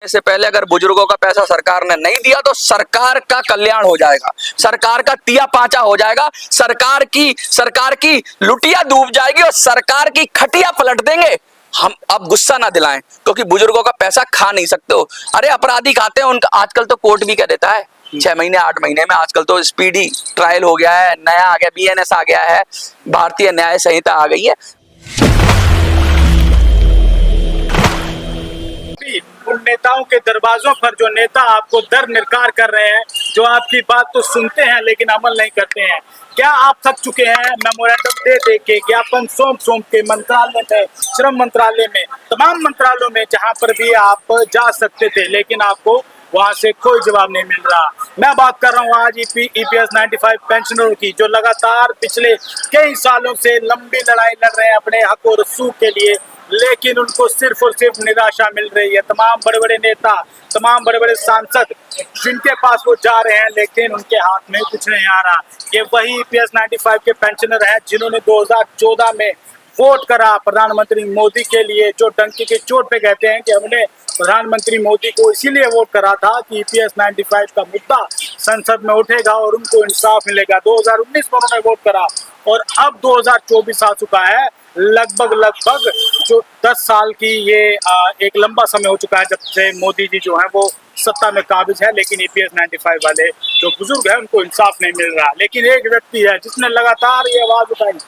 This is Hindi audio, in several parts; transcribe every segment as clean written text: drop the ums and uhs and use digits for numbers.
आने से पहले अगर बुजुर्गों का पैसा सरकार ने नहीं दिया तो सरकार का कल्याण हो जाएगा, सरकार का तिया पाचा हो जाएगा, सरकार की लुटिया डूब जाएगी और सरकार की खटिया पलट देंगे। हम अब गुस्सा ना दिलाएं, क्योंकि बुजुर्गों का पैसा खा नहीं सकते हो। अरे अपराधी खाते हैं उनका, आजकल तो कोर्ट भी कह देता है 6 महीने 8 महीने में। आजकल तो स्पीडी ट्रायल हो गया है, नया आ गया, BNS आ गया है, भारतीय न्याय संहिता आ गई है। उन नेताओं के दरवाजों पर जो नेता आपको दर निर्कार कर रहे हैं, जो आपकी बात तो सुनते हैं लेकिन अमल नहीं करते हैं, क्या आप थक चुके हैं मेमोरेंडम दे दे के, ज्ञापन सौंप के मंत्रालय में, श्रम मंत्रालय में, तमाम मंत्रालयों में जहां पर भी आप जा सकते थे, लेकिन आपको वहां से कोई जवाब नहीं मिल रहा। मैं बात कर रहा हूँ आज EPS 95 पेंशनरों की, जो लगातार पिछले कई सालों से लंबी लड़ाई लड़ रहे हैं अपने हक और सूख के लिए, लेकिन उनको सिर्फ और सिर्फ निराशा मिल रही है। तमाम बड़े बड़े नेता, तमाम बड़े बड़े सांसद जिनके पास वो जा रहे हैं, लेकिन उनके हाथ में कुछ नहीं आ रहा। ये वही EPS 95 के पेंशनर हैं जिन्होंने 2014 में वोट करा प्रधानमंत्री मोदी के लिए, जो डंकी की चोट पे कहते हैं कि हमने प्रधानमंत्री मोदी को इसीलिए वोट करा था कि EPS 95 का मुद्दा संसद में उठेगा और उनको इंसाफ मिलेगा। 2019 में उन्होंने वोट करा और अब 2024 आ चुका है, लगभग जो 10 साल की ये एक लंबा समय हो चुका है जब से मोदी जी जो है वो सत्ता में काबिज है, लेकिन EPS 95 वाले जो बुजुर्ग हैं उनको इंसाफ नहीं मिल रहा। लेकिन एक व्यक्ति है जिसने लगातार ये आवाज उठाई,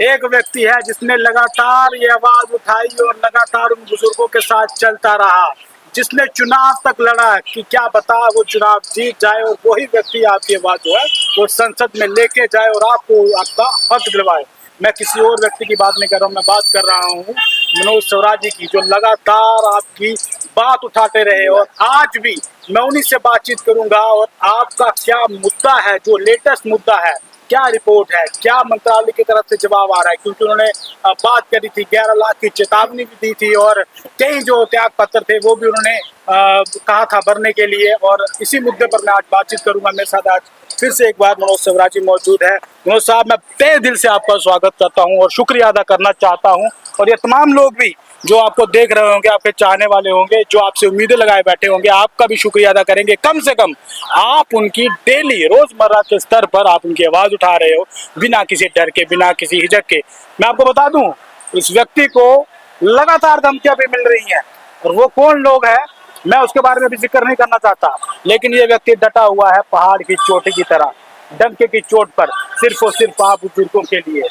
एक व्यक्ति है जिसने लगातार ये आवाज उठाई और लगातार उन बुजुर्गों के साथ चलता रहा, जिसने चुनाव तक लड़ा कि क्या बता वो चुनाव जीत जाए और वही व्यक्ति आपकी आवाज जो है वो संसद में लेके जाए और आपको आपका हक दिलवाए। मैं किसी और व्यक्ति की बात नहीं कर रहा हूँ, मैं बात कर रहा हूँ मनोज स्वराज जी की, जो लगातार आपकी बात उठाते रहे और आज भी मैं उन्हीं से बातचीत करूंगा। और आपका क्या मुद्दा है, जो लेटेस्ट मुद्दा है, क्या रिपोर्ट है, क्या मंत्रालय की तरफ से जवाब आ रहा है, क्योंकि उन्होंने बात करी थी, 11 लाख की चेतावनी भी दी थी और कई जो त्याग पत्र थे वो भी उन्होंने कहा था भरने के लिए। और इसी मुद्दे पर मैं आज बातचीत करूंगा। मेरे साथ आज फिर से एक बार मनोज स्वराज जी मौजूद है। मनोज साहब, मैं तहे दिल से आपका स्वागत करता हूँ और शुक्रिया अदा करना चाहता हूँ, और ये तमाम लोग भी जो आपको देख रहे होंगे, आपके चाहने वाले होंगे, जो आपसे उम्मीदें लगाए बैठे होंगे, आपका भी शुक्रिया अदा करेंगे। कम से कम आप उनकी डेली रोजमर्रा के स्तर पर आप उनकी आवाज उठा रहे हो, बिना किसी डर के, बिना किसी हिचक के। मैं आपको बता दूं, इस व्यक्ति को लगातार धमकियां भी मिल रही हैं, और वो कौन लोग हैं मैं उसके बारे में भी जिक्र नहीं करना चाहता, लेकिन ये व्यक्ति डटा हुआ है पहाड़ की चोटी की तरह, डंके की चोट पर, सिर्फ और सिर्फ आप बुजुर्गों के लिए,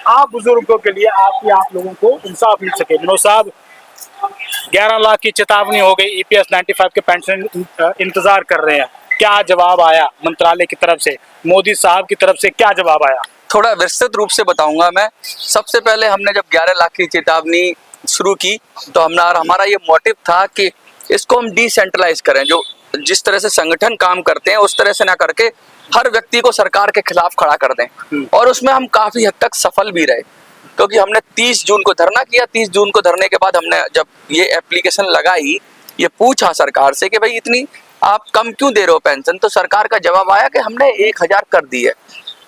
आप लोगों को इंसाफ मिल सके। मनोज साहब, 11 लाख की चेतावनी हो गई, EPS 95 के पेंशन इंतजार कर रहे हैं, क्या जवाब आया मंत्रालय की तरफ से, मोदी साहब की तरफ से क्या जवाब आया? थोड़ा विस्तृत रूप से बताऊंगा मैं। सबसे पहले हमने जब 11 लाख की चेतावनी शुरू की तो हमारा ये मोटिव था कि इसको हम डिसेंट्रलाइज करें, जो जिस तरह से संगठन काम करते हैं उस तरह से ना करके हर व्यक्ति को सरकार के खिलाफ खड़ा कर दें। और उसमें हम काफी हद तक सफल भी रहे, क्योंकि हमने 30 जून को धरना किया। 30 जून को धरने के बाद हमने जब ये एप्लीकेशन लगाई, ये पूछा सरकार से कि भाई इतनी आप कम क्यों दे रहे हो पेंशन, तो सरकार का जवाब आया कि हमने 1000 कर दी है।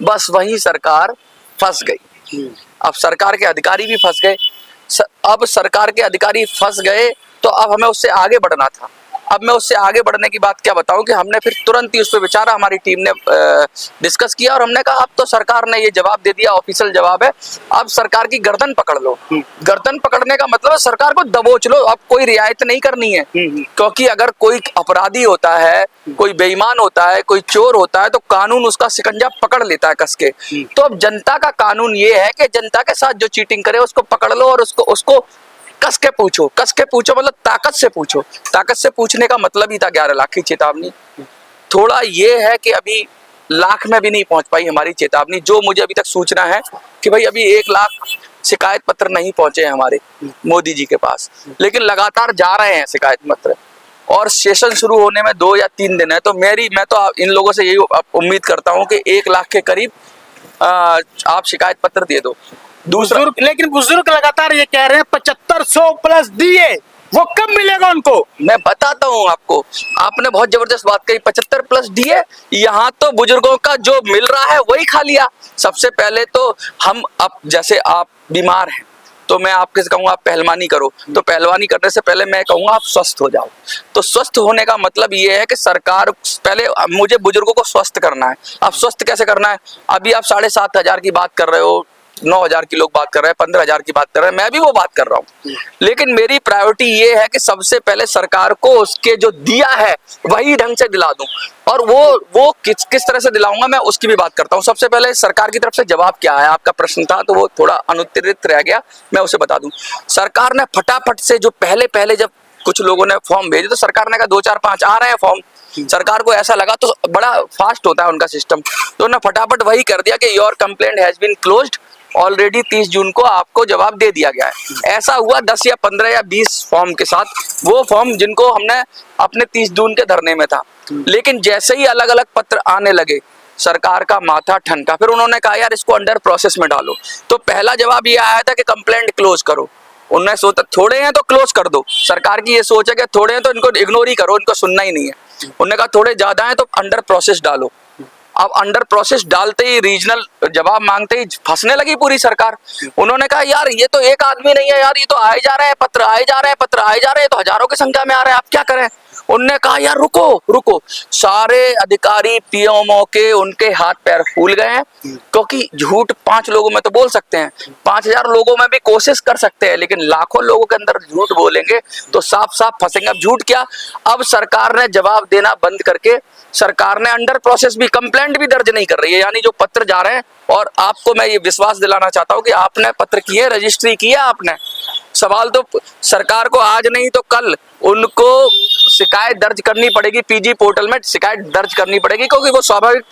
बस वही सरकार फंस गई। अब सरकार के अधिकारी भी फंस गए। अब सरकार के अधिकारी फंस गए तो अब हमें उससे आगे बढ़ना था। अब मैं उससे आगे बढ़ने की बात क्या बताऊं कि हमने फिर तुरंत ही उस पर विचारा, हमारी टीम ने डिस्कस किया और हमने कहा अब तो सरकार ने ये जवाब दे दिया, ऑफिशियल जवाब है, अब सरकार की गर्दन पकड़ लो। गर्दन पकड़ने का मतलब सरकार को दबोच लो, अब कोई रियायत नहीं करनी है। क्योंकि अगर कोई अपराधी होता है, कोई बेईमान होता है, कोई चोर होता है, तो कानून उसका शिकंजा पकड़ लेता है कस के। तो अब जनता का कानून ये है कि जनता के साथ जो चीटिंग करे उसको पकड़ लो और उसको कस के पूछो। कस के पूछो मतलब ताकत से पूछो। ताकत से पूछने का मतलब ही था 11 लाख की चेतावनी। थोड़ा ये है कि अभी लाख में भी नहीं पहुंच पाई हमारी चेतावनी। जो मुझे अभी तक सूचना है कि भाई अभी 1 लाख शिकायत पत्र नहीं पहुंचे हैं हमारे मोदी जी के पास, लेकिन लगातार जा रहे हैं शिकायत पत्र, और सेशन शुरू होने में 2 या 3 दिन है। तो मैं तो इन लोगों से यही उम्मीद करता हूँ कि 1 लाख के करीब आप शिकायत पत्र दे दो। दूसरा, लेकिन बुजुर्ग लगातार ये कह रहे हैं 7500 प्लस दिए, वो कब मिलेगा उनको? मैं बताता हूँ आपको, आपने बहुत जबरदस्त बात कही, 75 प्लस दिए। यहाँ तो बुजुर्गों का जो मिल रहा है वही खा लिया। सबसे पहले तो हम, अब जैसे आप बीमार हैं, तो मैं आपके से कहूँगा आप पहलवानी करो, तो पहलवानी करने से पहले मैं कहूँगा आप स्वस्थ हो जाओ। तो स्वस्थ होने का मतलब ये है कि सरकार पहले मुझे बुजुर्गों को स्वस्थ करना है। अब स्वस्थ कैसे करना है? अभी आप 7,500 की बात कर रहे हो, 9,000 की लोग बात कर रहे हैं, 15,000 की बात कर रहे हैं, मैं भी वो बात कर रहा हूँ। लेकिन मेरी प्रायोरिटी ये है कि सबसे पहले सरकार को उसके जो दिया है वही ढंग से दिला दूं, और वो किस तरह से दिलाऊंगा मैं उसकी भी बात करता हूँ। सबसे पहले सरकार की तरफ से जवाब क्या है, आपका प्रश्न था तो वो थोड़ा अनुत्तरित रह गया, मैं उसे बता दूं। सरकार ने फटाफट से जो पहले जब कुछ लोगों ने फॉर्म भेजे तो सरकार ने कहा 2, 4, 5 आ रहे हैं फॉर्म। सरकार को ऐसा लगा, तो बड़ा फास्ट होता है उनका सिस्टम, तो उन्होंने फटाफट वही कर दिया कि your complaint has been closed, already 30 जून को आपको जवाब दे दिया गया है। ऐसा हुआ 10 या 15 या 20 फॉर्म के साथ, वो फॉर्म जिनको हमने अपने 30 जून के धरने में था। लेकिन जैसे ही अलग अलग पत्र आने लगे सरकार का माथा ठनका, फिर उन्होंने कहा यार इसको अंडर प्रोसेस में डालो। तो पहला जवाब ये आया था कि कंप्लेंट क्लोज करो। उन्होंने सोचा थोड़े हैं तो क्लोज कर दो, सरकार की ये सोच है कि थोड़े हैं तो इनको इग्नोर ही करो, इनको सुनना ही नहीं है। उन्होंने कहा थोड़े ज्यादा हैं तो अंडर प्रोसेस डालो। अब अंडर प्रोसेस डालते ही, रीजनल जवाब मांगते ही फंसने लगी पूरी सरकार। उन्होंने कहा यार ये तो एक आदमी नहीं है यार, ये तो आए जा रहे हैं पत्र, आए जा रहे हैं पत्र, आए जा रहे हैं, तो हजारों की संख्या में आ रहे हैं, आप क्या करें? उनने कहा यार रुको, सारे अधिकारी पीएमओ के उनके हाथ पैर फूल गए हैं, क्योंकि झूठ 5 लोगों में तो बोल सकते हैं, 5,000 लोगों में भी कोशिश कर सकते हैं, लेकिन लाखों लोगों के अंदर झूठ बोलेंगे तो साफ साफ फंसेंगे। अब झूठ क्या, अब सरकार ने जवाब देना बंद करके सरकार ने अंडर प्रोसेस भी, कंप्लेंट भी दर्ज नहीं कर रही है, यानी जो पत्र जा रहे हैं। और आपको मैं ये विश्वास दिलाना चाहता हूं कि आपने पत्र किए, रजिस्ट्री किया आपने, सवाल तो सरकार को आज नहीं तो कल उनको शिकायत दर्ज करनी पड़ेगी, पीजी पोर्टल में शिकायत दर्ज करनी पड़ेगी, क्योंकि वो स्वाभाविक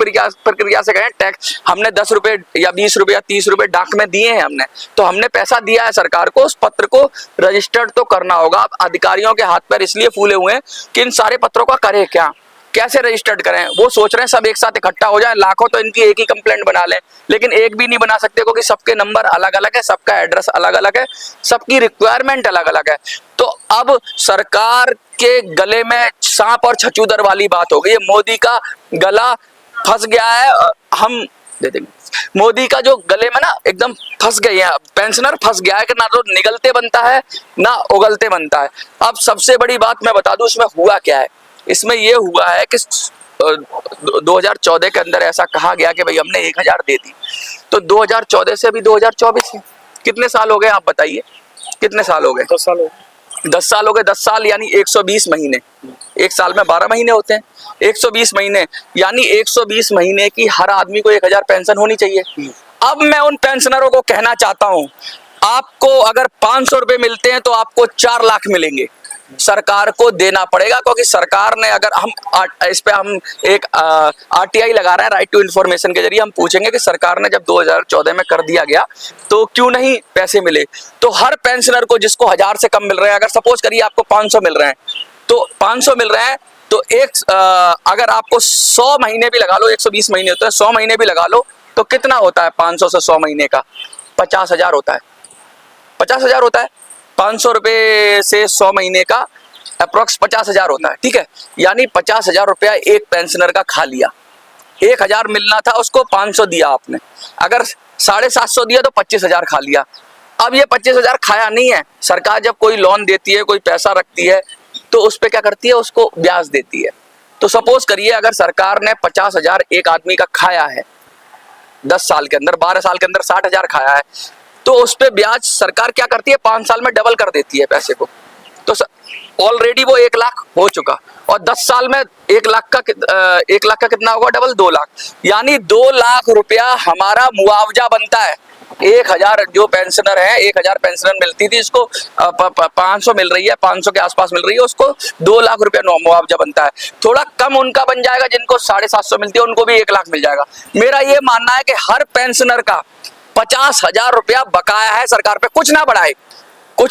प्रक्रिया से गए। टैक्स हमने 10 रुपए या 20 रुपए या 30 रुपए डाक में दिए हैं हमने, तो हमने पैसा दिया है सरकार को, उस पत्र को रजिस्टर्ड तो करना होगा। अब अधिकारियों के हाथ पैर इसलिए फूले हुए हैं कि इन सारे पत्रों का करें क्या, कैसे रजिस्टर्ड करें। वो सोच रहे हैं सब एक साथ इकट्ठा हो जाए, लाखों तो इनकी एक ही कंप्लेंट बना लें, लेकिन एक भी नहीं बना सकते, क्योंकि सबके नंबर अलग अलग है, सबका एड्रेस अलग अलग है, सबकी रिक्वायरमेंट अलग अलग है। तो अब सरकार के गले में सांप और छछूदर वाली बात हो गई है। मोदी का गला फंस गया है, हम दे देंगे। मोदी का जो गले में ना एकदम फंस गए हैं, पेंशनर फंस गया है कि ना तो निगलते बनता है ना उगलते बनता है। अब सबसे बड़ी बात मैं बता दूं इसमें हुआ क्या है। इसमें यह हुआ है कि 2014 के अंदर ऐसा कहा गया कि भाई हमने 1,000 दे दी, तो 2014 से अभी 2024 है, कितने साल हो गए आप बताइए, कितने साल हो गए? 10 साल हो गए। 10 साल हो गए, 10 साल यानी 120 महीने, एक साल में 12 महीने होते हैं, 120 महीने यानी 120 महीने की हर आदमी को 1,000 पेंशन होनी चाहिए। अब मैं उन पेंशनरों को कहना चाहता हूं, आपको अगर 500 रुपए मिलते हैं तो आपको 4 लाख मिलेंगे, सरकार को देना पड़ेगा, क्योंकि सरकार ने अगर हम इस पे हम एक RTI लगा रहे हैं, राइट टू इन्फॉर्मेशन के जरिए हम पूछेंगे कि सरकार ने जब 2014 में कर दिया गया तो क्यों नहीं पैसे मिले। तो हर पेंशनर को जिसको 1,000 से कम मिल रहे हैं, अगर सपोज करिए आपको 500 मिल रहे हैं, तो 500 मिल रहे हैं तो अगर आपको 100 महीने भी लगा लो, 120 महीने होते हैं, 100 महीने भी लगा लो तो कितना होता है 500 से 100 महीने का? 50,000 होता है, 50,000 होता है। 500 रुपए से 100 महीने का अप्रोक्स 50,000 होता है, ठीक है। यानी 50,000 रुपया एक पेंशनर का खा लिया। 1,000 मिलना था उसको, 500 दिया आपने, अगर 750 दिया तो 25,000 खा लिया। अब ये 25,000 खाया नहीं है, सरकार जब कोई लोन देती है, कोई पैसा रखती है तो उस पर क्या करती है, उसको ब्याज देती है। तो सपोज करिए अगर सरकार ने 50,000 एक आदमी का खाया है 10 साल के अंदर, 12 साल के अंदर 60,000 खाया है, तो उस पे ब्याज सरकार क्या करती है, 5 साल में डबल कर देती है पैसे को। तो ऑलरेडी वो 1 लाख हो चुका, और 10 साल में 1 लाख का कितना होगा, डबल 2 लाख, यानी 2 लाख रुपया हमारा मुआवजा बनता है। 1,000 जो पेंशनर है, 1,000 पेंशनर मिलती थी, इसको 500 मिल रही है, 500 के आसपास मिल रही है, उसको 2 लाख रुपया मुआवजा बनता है। थोड़ा कम उनका बन जाएगा, जिनको 750 मिलती है उनको भी 1 लाख मिल जाएगा। मेरा ये मानना है कि हर पेंशनर का 50,000 रुपया बकाया है सरकार पे, कुछ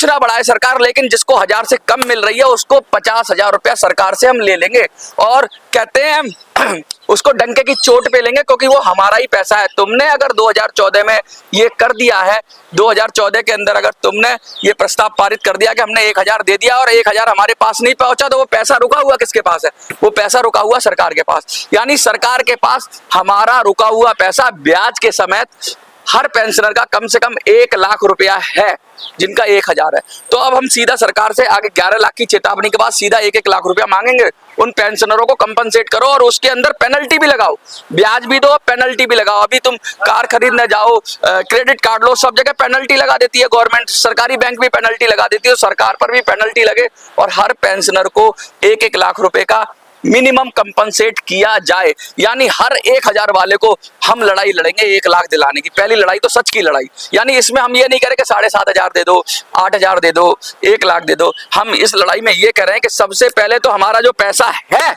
ना बढ़ाए सरकार, लेकिन जिसको 1,000 से कम मिल रही है उसको 50,000 रुपया सरकार से हम ले लेंगे, और कहते हैं हम उसको डंके की चोट पे लेंगे, क्योंकि वो हमारा ही पैसा है। तुमने अगर 2014 में ये कर दिया है, 2014 के अंदर अगर तुमने ये प्रस्ताव पारित कर दिया कि हमने 1,000 दे दिया और 1,000 हमारे पास नहीं पहुंचा, तो वो पैसा रुका हुआ किसके पास है? वो पैसा रुका हुआ सरकार के पास। यानी सरकार के पास हमारा रुका हुआ पैसा ब्याज के समेत हर पेंशनर का कम से कम 1 लाख रुपया है, जिनका 1000 है। तो अब हम सीधा सरकार से आगे 11 लाख की चेतावनी के बाद सीधा 1-1 लाख रुपया मांगेंगे। उन पेंशनरों को कंपनसेट करो और उसके अंदर पेनल्टी भी लगाओ, ब्याज भी दो, पेनल्टी भी लगाओ। अभी तुम कार खरीदने जाओ, क्रेडिट कार्ड लो, सब जगह पेनल्टी लगा देती है गवर्नमेंट, सरकारी बैंक भी पेनल्टी लगा देती है, तो सरकार पर भी पेनल्टी लगे और हर पेंशनर को 1-1 लाख रुपए का मिनिमम कंपनसेट किया जाए। यानी हर 1000 वाले को हम लड़ाई लड़ेंगे 1 लाख दिलाने की। पहली लड़ाई तो सच की लड़ाई, यानी इसमें हम ये नहीं कह रहे कि 7500 दे दो, 8000 दे दो, 1 लाख दे दो। हम इस लड़ाई में ये कह रहे हैं कि सबसे पहले तो हमारा जो पैसा है,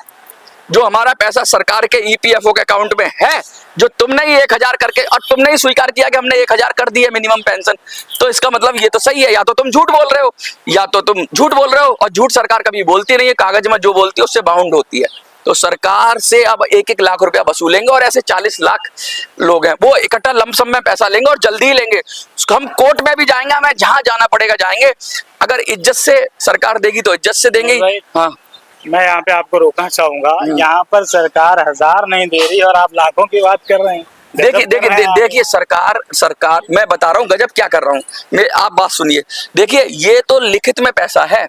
जो हमारा पैसा सरकार के ईपीएफओ के अकाउंट में है, जो तुमने ही 1000 करके और तुमने ही स्वीकार किया कि हमने 1000 कर दी है मिनिमम पेंशन, तो इसका मतलब ये तो सही है। या तो तुम झूठ बोल रहे हो, या तो तुम झूठ बोल रहे हो, और झूठ सरकार कभी बोलती नहीं है, कागज में जो बोलती है उससे बाउंड होती है। तो सरकार से अब 1-1 लाख रुपया वसूलेंगे और ऐसे 40 लाख लोग हैं, वो इकट्ठा लमसम में पैसा लेंगे और जल्दी ही लेंगे। हम कोर्ट में भी जाएंगे, हमें जहां जाना पड़ेगा जाएंगे। अगर इज्जत से सरकार देगी तो इज्जत से देंगे। हाँ, मैं यहाँ पे आपको रोकना चाहूंगा, यहाँ पर सरकार 1000 नहीं दे रही और आप लाखों की बात कर रहे हैं। देखिए सरकार मैं बता रहा हूँ गजब क्या कर रहा हूँ। आप बात सुनिए, देखिए ये तो लिखित में पैसा है,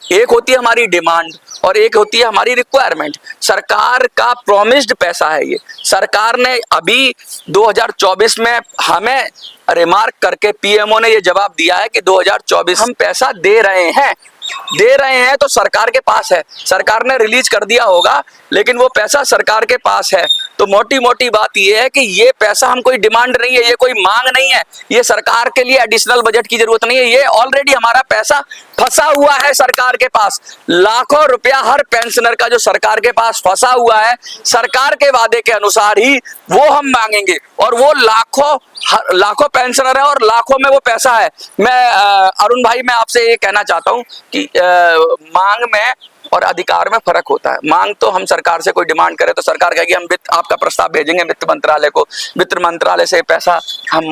एक होती है हमारी डिमांड और एक होती है हमारी रिक्वायरमेंट। सरकार का प्रॉमिस्ड पैसा है ये। सरकार ने अभी 2024 में हमें रिमार्क करके पीएमओ ने ये जवाब दिया है कि 2024 हम पैसा दे रहे हैं तो सरकार के पास है, सरकार ने रिलीज कर दिया होगा, लेकिन वो पैसा सरकार के पास है। तो मोटी मोटी बात ये है कि ये पैसा हम कोई डिमांड नहीं है, ये कोई मांग नहीं है, ये सरकार के लिए एडिशनल बजट की जरूरत नहीं है, ये ऑलरेडी हमारा पैसा फंसा हुआ है सरकार के पास। लाखों रुपया हर पेंशनर का जो सरकार के पास फंसा हुआ है, सरकार के वादे के अनुसार ही वो हम मांगेंगे, और वो लाखों पेंशनर है और लाखों में वो पैसा है। मैं अरुण भाई, मैं आपसे ये कहना चाहता हूँ कि मांग में और अधिकार में फर्क होता है। मांग तो हम सरकार से कोई डिमांड करें तो सरकार कहेगी हम आपका प्रस्ताव भेजेंगे वित्त मंत्रालय को, वित्त मंत्रालय से पैसा हम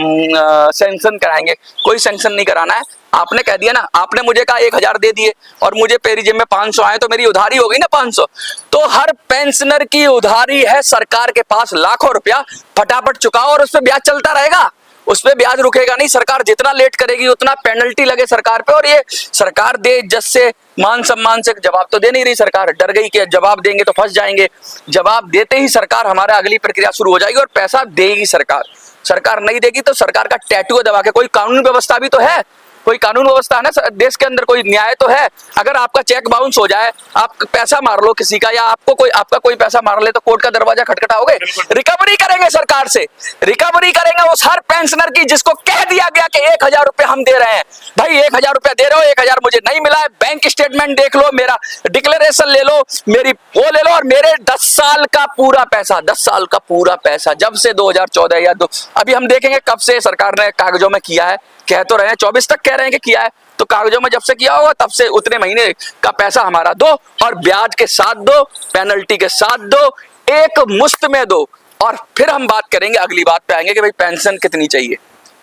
सैंक्शन कराएंगे। कोई सैंक्शन नहीं कराना है, आपने कह दिया ना, आपने मुझे कहा 1000 दे दिए और मुझे मेरी जेब में 500 आए तो मेरी उधारी हो गई ना 500। तो हर पेंशनर की उधारी है सरकार के पास लाखों रुपया, फटाफट चुकाओ और उस पर ब्याज चलता रहेगा, उस पर ब्याज रुकेगा नहीं। सरकार जितना लेट करेगी उतना पेनल्टी लगे सरकार पे, और ये सरकार दे इज्जत से, मान सम्मान से। जवाब तो दे नहीं रही सरकार, डर गई कि जवाब देंगे तो फंस जाएंगे। जवाब देते ही सरकार हमारा अगली प्रक्रिया शुरू हो जाएगी और पैसा देगी सरकार। सरकार नहीं देगी तो सरकार का टैटू दबा के, कोई कानून व्यवस्था भी तो है, कोई कानून व्यवस्था है ना देश के अंदर, कोई न्याय तो है। अगर आपका चेक बाउंस हो जाए, आप पैसा मार लो किसी का, या आपका कोई पैसा मार ले, तो कोर्ट का दरवाजा खटखटाओगे? रिकवरी करेंगे सरकार से, रिकवरी करेंगे उस हर पेंशनर की जिसको कह दिया गया कि 1000 रुपए हम दे रहे हैं। भाई 1000 रुपया दे रहे हो, 1000 मुझे नहीं मिला है, बैंक स्टेटमेंट देख लो, मेरा डिक्लेरेशन ले लो, मेरी वो ले लो, और मेरे 10 साल का पूरा पैसा, 10 साल का पूरा पैसा, जब से 2014 या अभी हम देखेंगे कब से सरकार ने कागजों में किया है, कह तो रहे हैं 24 तक कह रहे हैं कि किया है, तो कागजों में जब से किया होगा तब से उतने महीने का पैसा हमारा दो, और ब्याज के साथ दो, पेनल्टी के साथ दो, एक मुश्त में दो। और फिर हम बात करेंगे, अगली बात पे आएंगे कि भाई पेंशन कितनी चाहिए।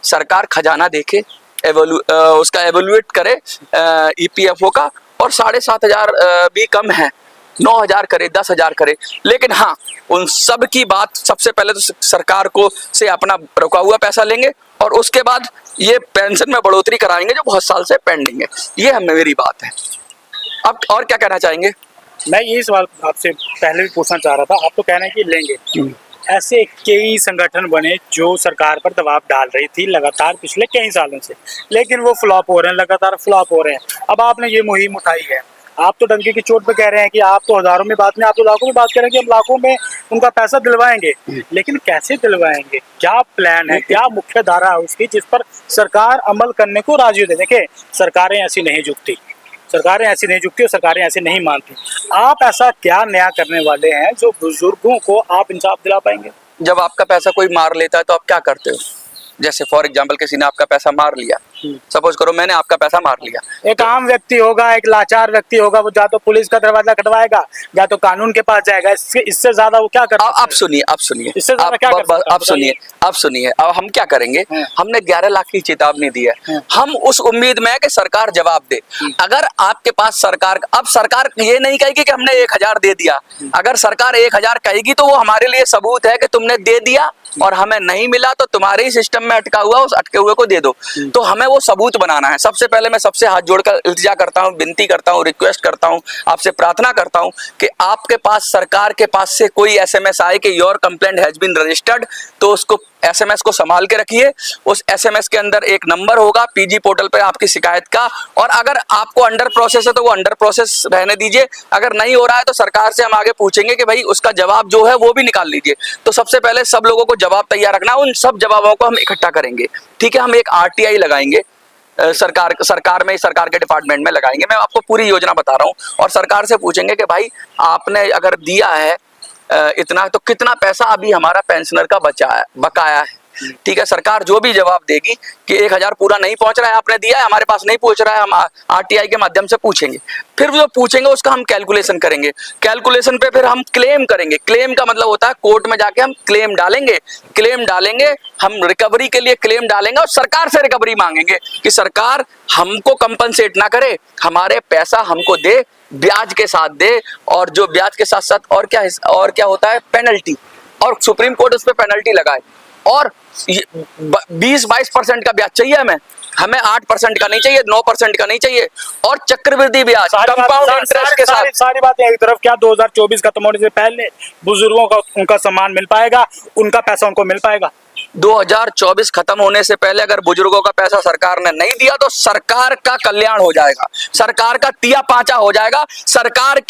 सरकार खजाना देखे, उसका एवोल्यूएट करे ईपीएफओ का, और 7500 भी कम है, 9000 करे, 10000 करे। लेकिन हाँ, उन सब की बात सबसे पहले तो सरकार को से अपना रुका हुआ पैसा लेंगे, और उसके बाद ये पेंशन में बढ़ोतरी कराएंगे जो बहुत साल से पेंडिंग है। ये मेरी बात है। अब और क्या कहना चाहेंगे? मैं ये सवाल आपसे पहले भी पूछना चाह रहा था, आप तो कह रहे हैं कि लेंगे। ऐसे कई संगठन बने जो सरकार पर दबाव डाल रही थी लगातार पिछले कई सालों से, लेकिन वो फ्लॉप हो रहे हैं, लगातार फ्लॉप हो रहे हैं। अब आपने ये मुहिम उठाई है, आप तो डंके की चोट पे कह रहे हैं कि आप तो हजारों में बात नहीं, आप तो लाखों में बात कर रहे हैं कि हम लाखों में उनका पैसा दिलवाएंगे, लेकिन कैसे दिलवाएंगे, क्या प्लान है, क्या मुख्य धारा है उसकी जिस पर सरकार अमल करने को राजी हो? देखिए सरकारें ऐसी नहीं झुकती, सरकारें ऐसी नहीं झुकती और सरकारें ऐसे नहीं मानती। आप ऐसा क्या नया करने वाले हैं जो बुजुर्गों को आप इंसाफ दिला पाएंगे? जब आपका पैसा कोई मार लेता है तो आप क्या करते हो? जैसे फॉर एग्जाम्पल किसी ने आपका पैसा मार लिया, सपोज करो मैंने आपका पैसा मार लिया, एक आम व्यक्ति होगा, एक लाचार व्यक्ति होगा, वो या तो पुलिस का दरवाजा खटवाएगा या तो कानून के पास जाएगा। इससे ज्यादा वो क्या कर सकता है? अब सुनिए, अब सुनिए, इससे ज्यादा क्या कर सकता है? अब सुनिए, अब सुनिए, अब हम क्या करेंगे? हमने 11 लाख की चेतावनी दी है, हम उस उम्मीद में है कि सरकार जवाब दे। अगर आपके पास सरकार, अब सरकार ये नहीं कहेगी कि हमने 1000 दे दिया, अगर सरकार 1000 कहेगी तो वो हमारे लिए सबूत है कि तुमने दे दिया और हमें नहीं मिला, तो तुम्हारे ही सिस्टम में अटका हुआ उस अटके हुए को दे दो। तो हमें वो सबूत बनाना है। सबसे पहले मैं सबसे हाथ जोड़कर इल्तिजा करता हूँ, विनती करता हूँ, रिक्वेस्ट करता हूँ, आपसे प्रार्थना करता हूँ कि आपके पास, सरकार के पास से कोई एसएमएस आए कि your complaint has been registered, तो उसको एसएमएस को संभाल के रखिए। उस एसएमएस के अंदर एक नंबर होगा पीजी पोर्टल पे आपकी शिकायत का, और अगर आपको अंडर प्रोसेस है तो वो अंडर प्रोसेस रहने दीजिए। अगर नहीं हो रहा है तो सरकार से हम आगे पूछेंगे कि भाई उसका जवाब जो है वो भी निकाल लीजिए। तो सबसे पहले सब लोगों को जवाब तैयार रखना, उन सब जवाबों को हम इकट्ठा करेंगे, ठीक है। हम एक आरटीआई लगाएंगे, सरकार में, सरकार के डिपार्टमेंट में लगाएंगे। मैं आपको पूरी योजना बता रहा हूँ, और सरकार से पूछेंगे कि भाई आपने अगर दिया है इतना, तो कितना पैसा अभी हमारा पेंशनर का बकाया है, ठीक है। सरकार जो भी जवाब देगी कि 1000 पूरा नहीं पहुंच रहा है, आपने दिया है, हमारे पास नहीं पहुंच रहा है, हम आरटीआई के माध्यम से पूछेंगे। फिर जो पूछेंगे उसका हम कैलकुलेशन करेंगे, कैलकुलेशन पे फिर हम क्लेम करेंगे। क्लेम का मतलब होता है कोर्ट में जाके हम क्लेम डालेंगे, हम रिकवरी के लिए क्लेम डालेंगे और सरकार से रिकवरी मांगेंगे कि सरकार हमको कंपनसेट ना करे, हमारे पैसा हमको दे, ब्याज के साथ दे, और जो ब्याज के साथ साथ और क्या होता है, पेनल्टी, और सुप्रीम कोर्ट उस पर पेनल्टी लगाए। और 20-22% का ब्याज चाहिए हमें 8% का नहीं चाहिए, 9% का नहीं चाहिए, और चक्रवृद्धि ब्याज, कंपाउंड इंटरेस्ट के साथ। सारी बातें एक तरफ, क्या 2024 खत्म होने से पहले बुजुर्गों का उनका सम्मान मिल पाएगा, उनका पैसा उनको मिल पाएगा? 2024 खत्म होने से पहले अगर बुजुर्गों का पैसा सरकार ने नहीं दिया तो सरकार का कल्याण हो जाएगा, सरकार का तिया पांचा हो जाएगा, सरकार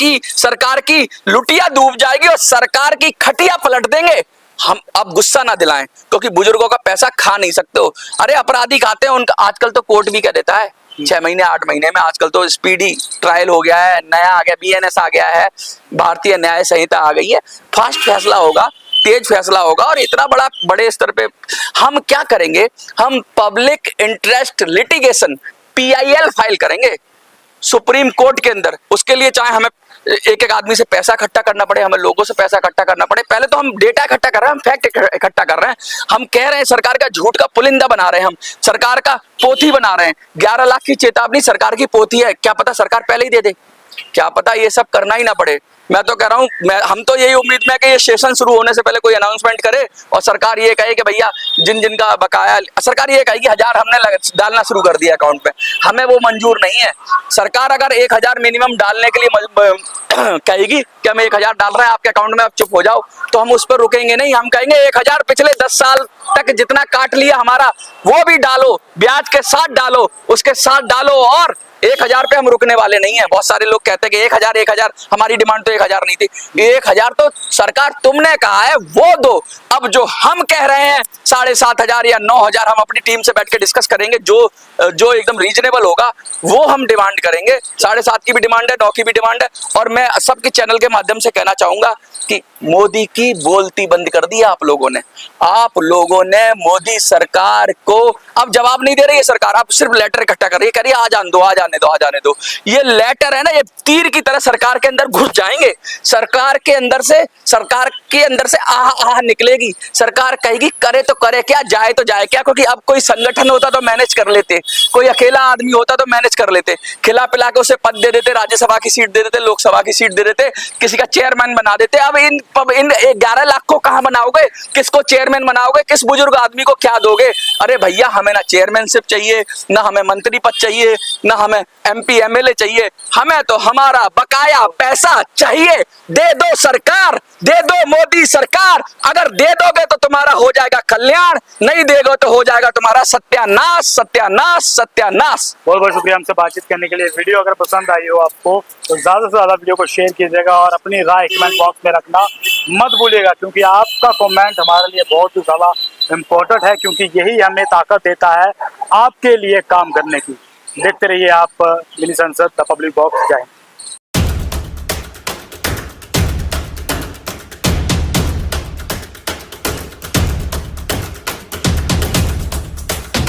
की लुटिया डूब जाएगी और सरकार की खटिया पलट देंगे। हम अब गुस्सा ना दिलाएं, क्योंकि बुजुर्गों का पैसा खा नहीं सकते हो। अरे अपराधी खाते हैं उनका, आजकल तो कोर्ट भी कह देता है 6 महीने 8 महीने में, आजकल तो स्पीडी ट्रायल हो गया है, नया आ गया, बीएनएस आ गया है, भारतीय न्याय संहिता आ गई है, फास्ट फैसला होगा, तेज फैसला होगा। और इतना बड़े स्तर पे हम क्या करेंगे, हम public interest litigation PIL file करेंगे सुप्रीम कोर्ट के अंदर। उसके लिए चाहे हमें एक आदमी से पैसा इकट्ठा करना पड़े, हमें लोगों से पैसा इकट्ठा करना पड़े, पहले तो हम डेटा इकट्ठा कर रहे हैं, हम फैक्ट इकट्ठा कर रहे हैं, हम कह रहे हैं सरकार का झूठ का पुलिंदा बना रहे हैं, हम सरकार का पोथी बना रहे हैं। 11 लाख की चेतावनी सरकार की पोथी है, क्या पता सरकार पहले ही दे दे, क्या पता ये सब करना ही ना पड़े। मैं तो कह रहा हूँ, हम तो यही उम्मीद में कि ये सेशन शुरू होने से पहले कोई अनाउंसमेंट करे और सरकार ये कहे कि भैया जिनका बकाया, सरकार ये कहेगी 1000 हमने डालना शुरू कर दिया अकाउंट पे, हमें वो मंजूर नहीं है। सरकार अगर 1000 मिनिमम डालने के लिए कहेगी कि हम 1000 डाल रहे हैं आपके अकाउंट में, आप चुप हो जाओ, तो हम उस पर रुकेंगे नहीं। हम कहेंगे 1000 पिछले 10 साल तक जितना काट लिया हमारा वो भी डालो, ब्याज के साथ डालो, उसके साथ डालो, और 1000 पे हम रुकने वाले नहीं है। बहुत सारे लोग कहते हैं कि 1000, हमारी डिमांड तो 1000 नहीं थी, 1000 तो सरकार तुमने कहा है वो दो। अब जो हम कह रहे हैं 7500 या 9000, हम अपनी टीम से बैठ के डिस्कस करेंगे, जो एकदम रीजनेबल होगा वो हम डिमांड करेंगे। 7.5 की भी डिमांड है, 9 की भी डिमांड है। और मैं सबके चैनल के माध्यम से कहना चाहूंगा कि मोदी की बोलती बंद कर दी आप लोगों ने मोदी सरकार को अब जवाब नहीं दे रही है सरकार, अब सिर्फ लेटर इकट्ठा कर रही है, कह रही है आ जाने दो। ये लेटर है ना, ये तीर की तरह सरकार के अंदर घुस जाएंगे, सरकार के अंदर से आह निकलेगी। सरकार कहेगी करे तो करे क्या, जाए तो जाए क्या, क्योंकि अब कोई संगठन होता तो मैनेज कर लेते, कोई अकेला आदमी होता तो मैनेज कर लेते, खिला पिला के उसे पद दे देते, राज्यसभा की सीट दे देते, लोकसभा की सीट दे देते, किसी का चेयरमैन बना देते। अब इन 11 लाख को कहां बनाओगे, किसको चेयरमैन बनाओगे, किस बुजुर्ग आदमी को क्या दोगे? अरे भैया हमें ना चेयरमैनशिप चाहिए, ना हमें मंत्री पद चाहिए, ना हमें MP MLA चाहिए, हमें तो हमारा बकाया पैसा चाहिए। दे दो सरकार, दे दो मोदी सरकार। अगर दे दोगे तो तुम्हारा हो जाएगा कल्याण, नहीं देगा तो हो जाएगा तुम्हारा सत्यानाश, सत्यानाश, सत्यानाश। बहुत बहुत शुक्रिया हमसे बातचीत करने के लिए। वीडियो अगर पसंद आई हो आपको तो ज्यादा से ज्यादा वीडियो को शेयर कीजिएगा और अपनी राय कमेंट बॉक्स में रखना मत भूलिएगा, क्योंकि आपका कमेंट हमारे लिए बहुत ही ज्यादा इम्पोर्टेंट है, क्योंकि यही हमें ताकत देता है आपके लिए काम करने की। देखते रहिए आप मिनी संसद द पब्लिक बॉक्स। जय हिंद।